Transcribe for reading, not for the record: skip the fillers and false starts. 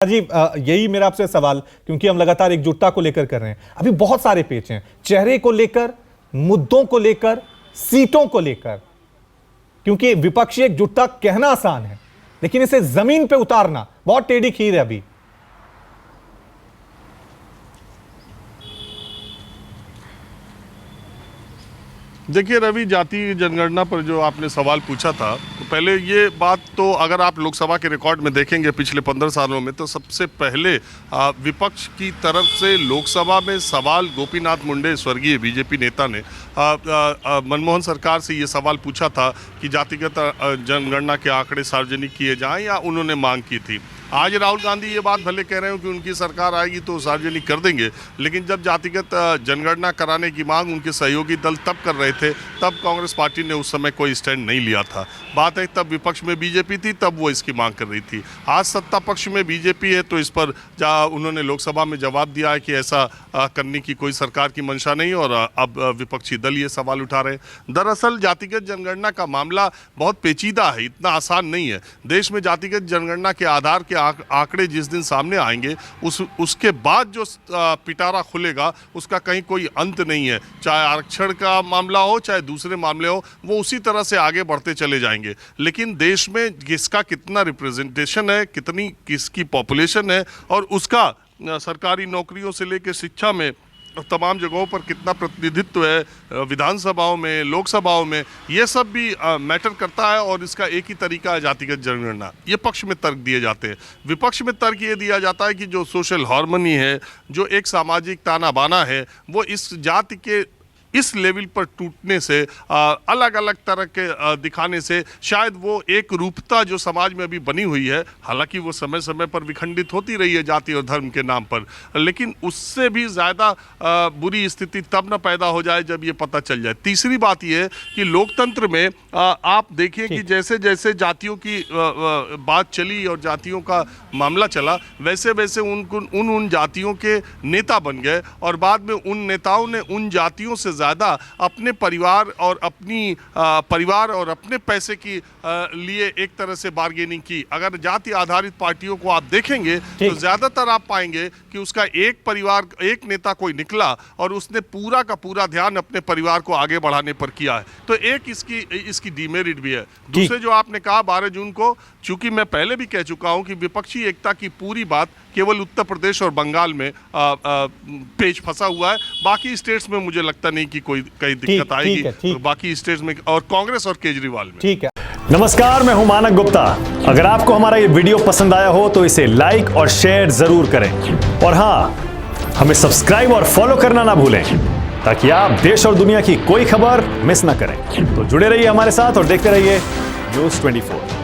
जी यही मेरा आपसे सवाल, क्योंकि हम लगातार एकजुटता को लेकर कर रहे हैं। अभी बहुत सारे पेच हैं, चेहरे को लेकर, मुद्दों को लेकर, सीटों को लेकर, क्योंकि विपक्षी एकजुटता कहना आसान है, लेकिन इसे जमीन पे उतारना बहुत टेढ़ी खीर है। अभी देखिए रवि, जाति जनगणना पर जो आपने सवाल पूछा था, तो पहले ये बात तो अगर आप लोकसभा के रिकॉर्ड में देखेंगे पिछले 15 सालों में, तो सबसे पहले विपक्ष की तरफ से लोकसभा में सवाल गोपीनाथ मुंडे, स्वर्गीय बीजेपी नेता ने मनमोहन सरकार से ये सवाल पूछा था कि जातिगत जनगणना के आंकड़े सार्वजनिक किए जाएं, या उन्होंने मांग की थी। आज राहुल गांधी ये बात भले कह रहे हो कि उनकी सरकार आएगी तो सार्वजनिक कर देंगे, लेकिन जब जातिगत जनगणना कराने की मांग उनके सहयोगी दल तब कर रहे थे, तब कांग्रेस पार्टी ने उस समय कोई स्टैंड नहीं लिया था। बात है तब विपक्ष में बीजेपी थी, तब वो इसकी मांग कर रही थी। आज सत्ता पक्ष में बीजेपी है, तो इस पर उन्होंने लोकसभा में जवाब दिया है कि ऐसा करने की कोई सरकार की मंशा नहीं, और अब विपक्षी दल ये सवाल उठा रहे हैं। दरअसल जातिगत जनगणना का मामला बहुत पेचीदा है, इतना आसान नहीं है। देश में जातिगत जनगणना के आधार के आंकड़े जिस दिन सामने आएंगे, उसके बाद जो पिटारा खुलेगा उसका कहीं कोई अंत नहीं है। चाहे आरक्षण का मामला हो, चाहे दूसरे मामले हो, वो उसी तरह से आगे बढ़ते चले जाएंगे। लेकिन देश में किसका कितना रिप्रेजेंटेशन है, किसकी पॉपुलेशन है, और उसका सरकारी नौकरियों से लेकर शिक्षा में तमाम जगहों पर कितना प्रतिनिधित्व है, विधानसभाओं में, लोकसभाओं में, ये सब भी मैटर करता है। और इसका एक ही तरीका है जातिगत जनगणना। ये पक्ष में तर्क दिए जाते हैं। विपक्ष में तर्क ये दिया जाता है कि जो सोशल हार्मनी है, जो एक सामाजिक ताना बाना है, वो इस जाति के इस लेवल पर टूटने से, अलग अलग तरह के दिखाने से, शायद वो एक रूपता जो समाज में अभी बनी हुई है, हालांकि वो समय समय पर विखंडित होती रही है जाति और धर्म के नाम पर, लेकिन उससे भी ज़्यादा बुरी स्थिति तब न पैदा हो जाए जब ये पता चल जाए। तीसरी बात ये है कि लोकतंत्र में आप देखिए कि जैसे जैसे जातियों की बात चली और जातियों का मामला चला, वैसे वैसे उन जातियों के नेता बन गए, और बाद में उन नेताओं ने उन जातियों से ज़्यादा अपने परिवार और अपने पैसे की लिए एक तरह से बार्गेनिंग की। अगर जाति आधारित पार्टियों को आप देखेंगे तो ज़्यादातर आप पाएंगे कि उसका एक परिवार, एक नेता कोई निकला और उसने पूरा का पूरा ध्यान अपने परिवार को आगे बढ़ाने पर किया है। तो एक इसकी डीमेरिट भी है। दूसरे जो आपने कहा 12 जून को, चूंकि मैं पहले भी कह चुका हूं कि विपक्षी एकता की पूरी बात केवल उत्तर प्रदेश और बंगाल में पेच फंसा हुआ है। बाकी स्टेट्स में मुझे लगता नहीं कि कोई कई दिक्कत आएगी, तो बाकी स्टेट्स में और कांग्रेस और केजरीवाल में। ठीक है। नमस्कार, मैं हूं मानक गुप्ता। अगर आपको हमारा ये वीडियो पसंद आया हो तो इसे लाइक और शेयर जरूर करें, और हाँ, हमें सब्सक्राइब और फॉलो करना ना भूलें, ताकि आप देश और दुनिया की कोई खबर मिस ना करें। तो जुड़े रहिए हमारे साथ और देखते रहिए न्यूज़ 24।